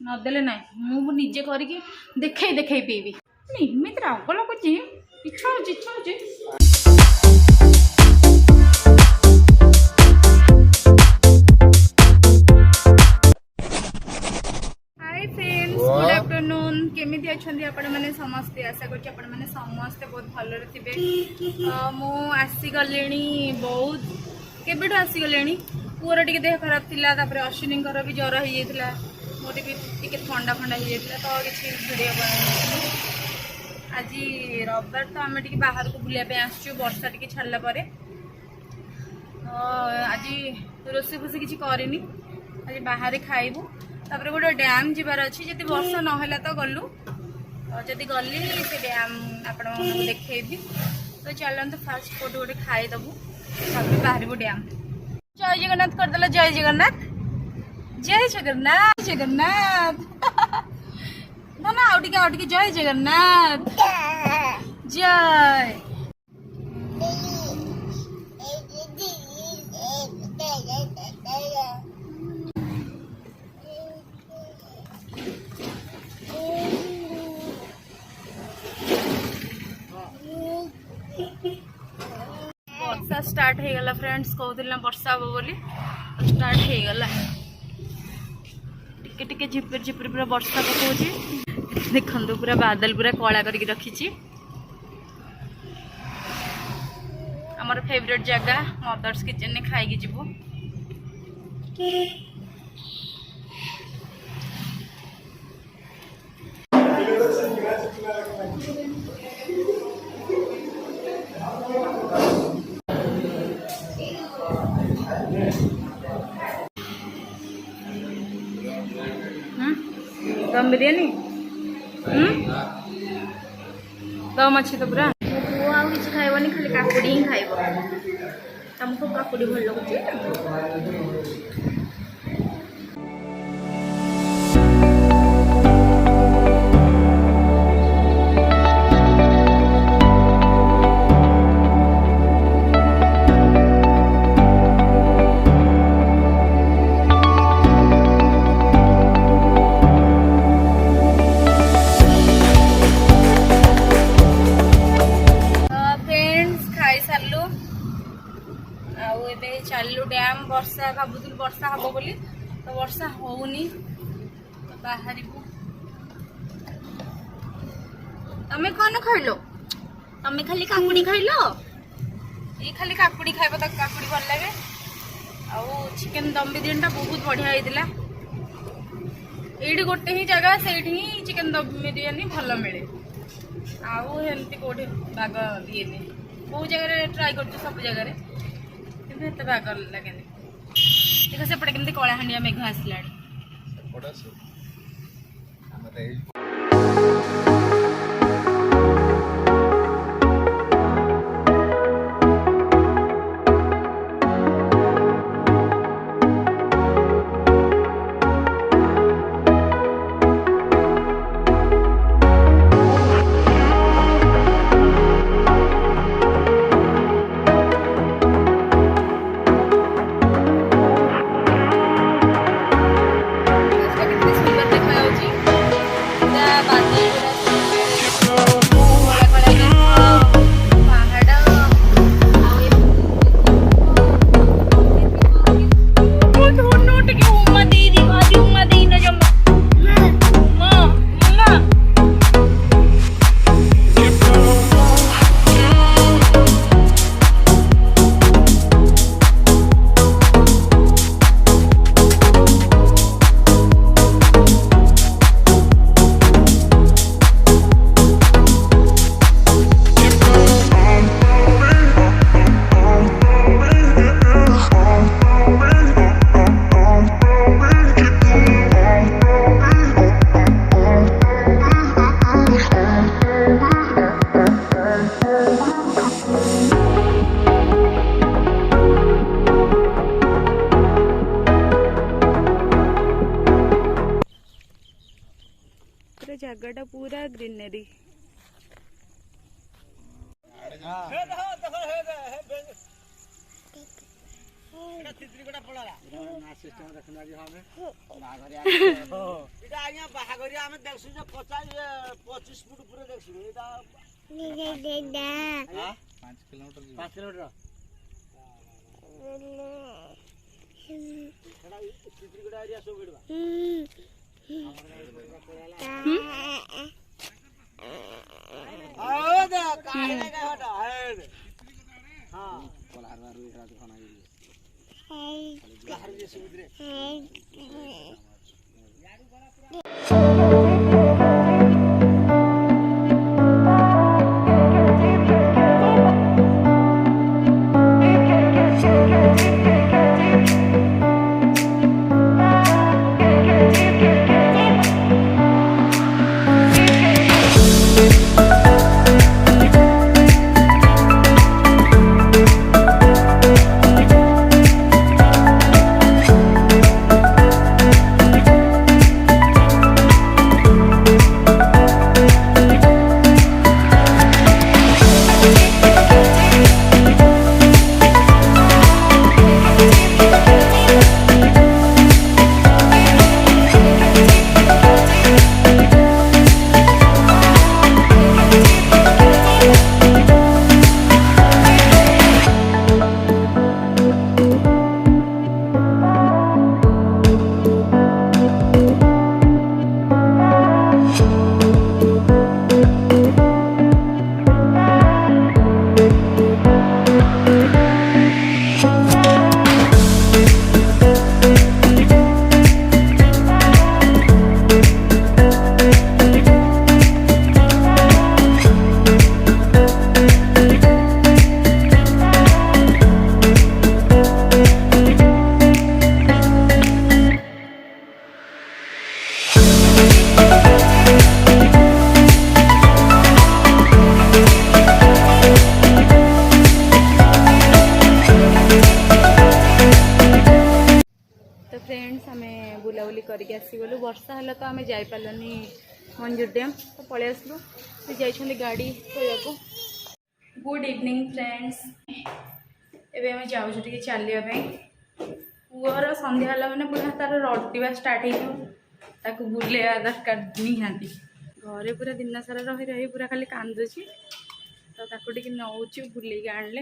नदेले ना मुझे करके देखे देखे पीबी एमती राग लगुच इच्छा हो हाय फ्रेंड्स गुड आफ्टरनून केमिति अछंती आपण माने समस्ते आशा करछि आपण माने समस्ते बहुत भलरे थिबे मु आसी गलेनी बहुत केबेठो आसी गलेनी पुअर टिके देह खराब थिला तापर अश्विनी भी ज्वर हो जाइथिला मोर भी टिके ठंडा ठंडा हो जाइथिला तो किछि वीडियो बना आज रविवार तो आम टिके बाहर को बुलिया पे आसछु वर्षा टिके छाड़ला पारे आज रोसे फुसे किछि करिनी आज बाहर खाइबू तापर गोटे डैम जीवार अच्छी जब वर्षा नहला तो गलु जदि गली से डैम आपण देखी तो चलते फास्ट फुड गोटे खाईदबू तापर बाहर डैम जय जगन्नाथ करदेला जय जगन्नाथ जय जगन्नाथ जगन्नाथ ना ना आउ टिके जय जगन्नाथ जय वर्षा स्टार्ट हो गला फ्रेंड्स कहूला वर्षा हम बोली स्टार्ट हो गला टिके टिके झिपिर झिपिर पूरा वर्षा पकाउछि देखंतु पूरा बादल पूरा कला करके रखिछि हमर फेवरेट जगह मदर्स किचन ने खाई जीवो दम बिरयानी दम अच्छी तो पूरा वो आउ किसी खाइबनी खाली काकुड़ी ही खाइब तुमको काकुड़ी भल लगुच चलू डैम वर्षा भावुल वर्षा हम बोली तो वर्षा होनी तो बाहर तमें कौन खाइल तमें खाली काकुड़ी खाइल ये खाली काकुड़ी खाइब तो काकुड़ी भल लगे आउ चिकेन दम बिरयानी टा बहुत बढ़िया होता ये गोटे ही जगह से चिकेन दम बिरयानी भल मिले आउ एमती कौटे बाग दिए बहुत जगह ट्राए कर सब जगह एत बाग लगे देख सेपटे केमती कलाहांडिया मेघ आसला जगह पूरा ग्रीनरी तो फ्रेंड्स आम बुलाबुली करके आसीगलु वर्षा है तो आम जापारानी मंजूर डैम तो पलि आसलु जाइए गाड़ी खोया। गुड इवनिंग फ्रेंड्स एबे आम जाऊँ चलिए पुअर संध्या मैंने पूरा तार रटिवा स्टार्ट हो बुलेवा दरकार निहाती घरे पूरा दिन सारा रही रही पूरा खाली कांदुची तो नौ बुलेक आणले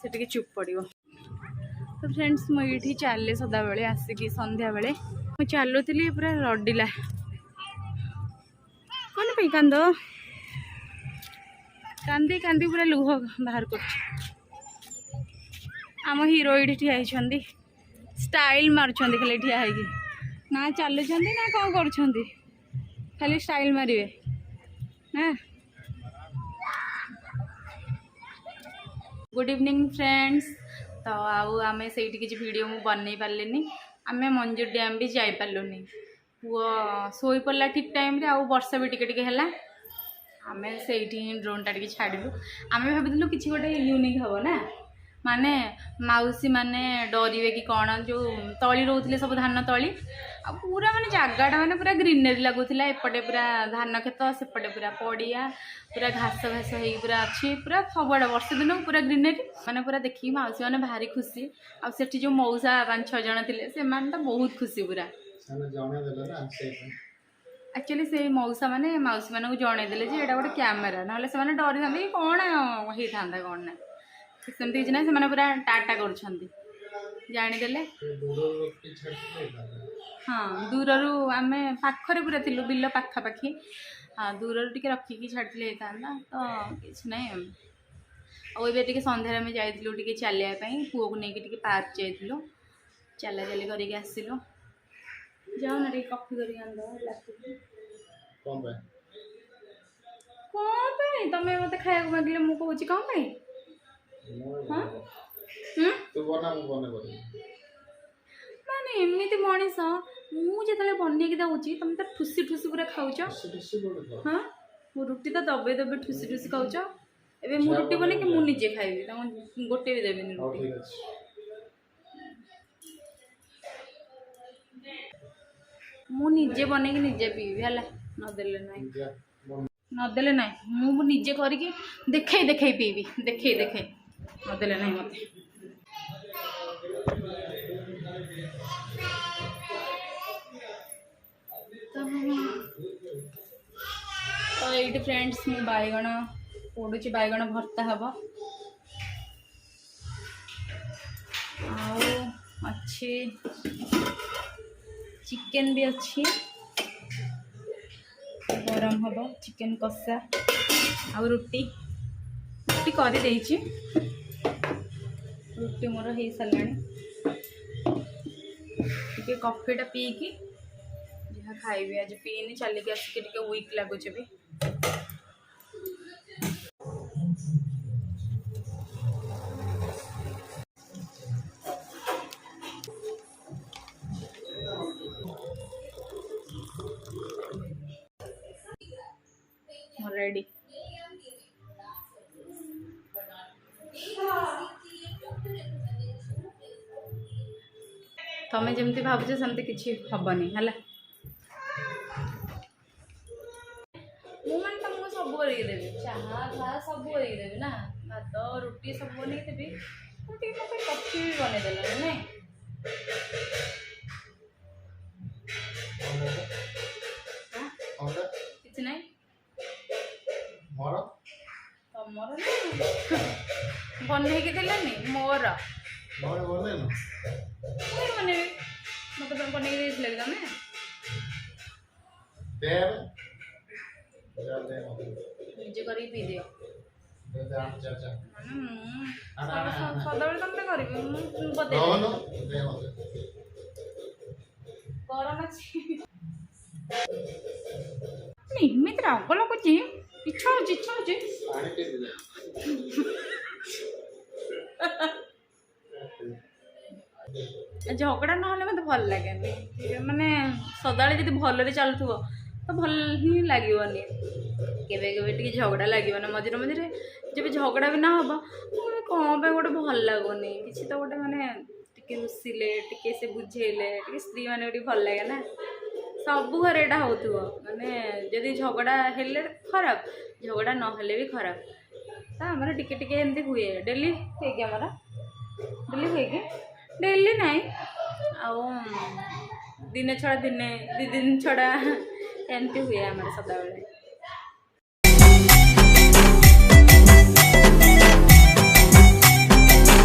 से चुप पड़ो। तो फ्रेंड्स मुझे चले सदा बेले आसिक संध्या बेले मुझे चलुली पूरा रडिला कौन पे कांद कांदी कांदी पूरा लुह बाहर कर आम हीरो ये ठिया स्टाइल मारुंच खाली ठिया ना चलुंच ना कौन कर खाली स्टाइल मारे ना। गुड इवनिंग फ्रेंड्स तो आम से वीडियो मुझे बनई पारे आम मंजूर डैम भी जापारूनी पुआ शोई पड़ा ठीक टाइम रे वर्षा भी टिके है आम से ड्रोन टा छाड़ू आम भाई कि गोटे यूनिक हम ना माने मौसी माने डरवे कि कौन जो तली रोते सब धान तली आ पूरा माने जगटा माने पूरा ग्रीनरी लगुला एपटे पूरा धान खेत सेपटे पूरा पड़िया पूरा घास घास हो पूरा अच्छी पूरा सबुआड़े वर्ष दिन पूरा ग्रीनरी मैंने पूरा देखिए मौसी मैंने भारी खुशी आठ जो मौसा 5-6 जन थे से तो बहुत खुशी पूरा एक्चुअली से मौसा मैंने मौसी मानक जनईदे ये गोटे कैमेरा ना से डरी था कि कौन होता कौन ना सेमती किसी ना से पूरा टाटा कर जानीदे हाँ दूर आम पाखरे पूरा थी बिल पाखापाखि हाँ दूर टे रखिकी छाड़ी होता तो किसी ना आए सन्धार आम जाइए चलियापाई पुओ को लेकिन पार्क जाइलु चला चली करके आसिलु जाओ ना कफी कर कौन तुम्हें मत खाया मांगे मुझे कौच कौन हाँ माने एमती मनीष मुझे बनई दूसरी तुम तो ठुसी ठुसी पूरा खाऊच हाँ मो रुटी तो दबे दबे ठुसी ठुसी खाऊच एबे मु रुटी बने कि मुझे खाइबी गोटे भी देवेनि रुटी मुझे बन निजे पीबी है नदेले ना मुझे करके देखे देखे पीबी देखे देखे नदेले ना मत ये फ्रेंड्स मु बैगण पोड़ुची बैगण भर्ता हम अच्छी चिकेन भी अच्छी गरम हम चिकेन कषा आ रुटी रुटी कर रुटी मोर हो सारा टे कफीटा पीकी जहाँ खाइबी आज पीनी चलिक आसिक वीक लगुच भी रेडी तमें जमती भावुच सेमती किसी हेनी है मुझे तुमको सब करदेवी चाहा खा सब करदेवी ना भात रुटी सब बनईदेवी कफी भी बनईदेल नहीं किसी ना तुमर बनईकी देलानी मोर बनईबी मत बनईकी देते तुम निजे कर पी दियो सदा तुम कर इमित राग लगुच इच्छा हो झगड़ा ना मत भल लगे माने सदा जी भल चलुव तो भल ही लगनी के झगड़ा लगे ना मझे मझे जब झगड़ा भी ना हम कौन पे गोटे भल लगुनि कि तो गोटे माने रुषिले टे से बुझेले स्त्री मैंने भल लगे ना सब घर यहाँ हो माने जदि झगड़ा हेले खराब झगड़ा ना हेले भी खराब तो आमर टिके टिके एमती हुए डेली हुए कि आमर डेली हुए कि डेली नाई दिन छड़ा दिने 2 दिन छड़ा एमती हुए आमर सदा बेले